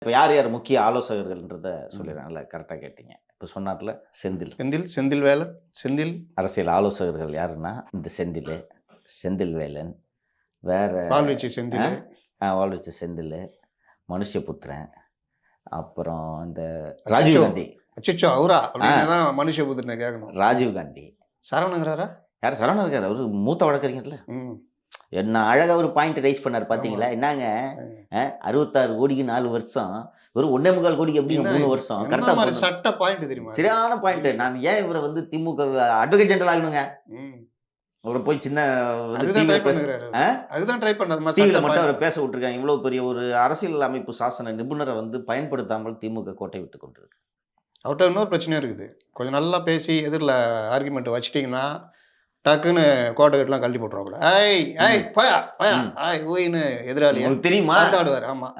இப்போ யார் யார் முக்கிய ஆலோசகர்கள்ன்றத சொல்லிடுறேன். நல்லா கரெக்டாக கேட்டீங்க. இப்போ சொன்னார்ல செந்தில். செந்தில் வேலன், செந்தில் அரசியல் ஆலோசகர்கள் யாருன்னா இந்த செந்தில், செந்தில் வேலன், வேற வாழ்வீச்சு செந்தில், வாழ்வீச்சு செந்தில், மனுஷபுத்திரன், அப்புறம் இந்த ராஜீவ் காந்தி. அச்சோ அவரா அப்படின்னு தான் மனுஷபுத்திரனை கேட்கணும். ராஜீவ் காந்தி. சரவணங்கிறாரா? யார் சரவணன் இருக்காரு? அவரு மூத்த வழக்கறிஞர்ல. என்ன அழகா ஒரு பாயிண்ட் ரைஸ் பண்ணார் பாத்தீங்களா? என்னங்க 66 கோடிக்கு 4 வருஷம், ஒரு 1.25 கோடிக்கு எப்படி 3 வருஷம்? கரெக்டா சட்ட பாயிண்ட் தெரியுமா? சரியான பாயிண்ட். நான் ஏன் இவரை வந்து திமுக அட்வொகேட் ஜெனரல் ஆகணுங்க? அவரை போய் சின்ன அதுதான் ட்ரை பண்ணது. டிவியில மட்டும் அவரை பேச விட்டுருக்காங்க. இவ்வளவு பெரிய ஒரு அரசியல் அமைப்பு சாசன நிபுணரை வந்து பயன்படுத்தாமல் திமுக கோட்டை விட்டு கொண்டிருக்கு. அவர்கிட்ட இன்னொரு பிரச்சனையும் இருக்குது. கொஞ்சம் நல்லா பேசி எதிரில் ஆர்குமெண்ட் வச்சிட்டிங்கன்னா டக்குன்னு கோட்டை கட்டெலாம் கழட்டி போட்டுருவாங்க. ஐய் ஐய் பயா பயா ஐய் ஊயின்னு எதிராளி தெரியுமா? ஆடுவார். ஆமாம்.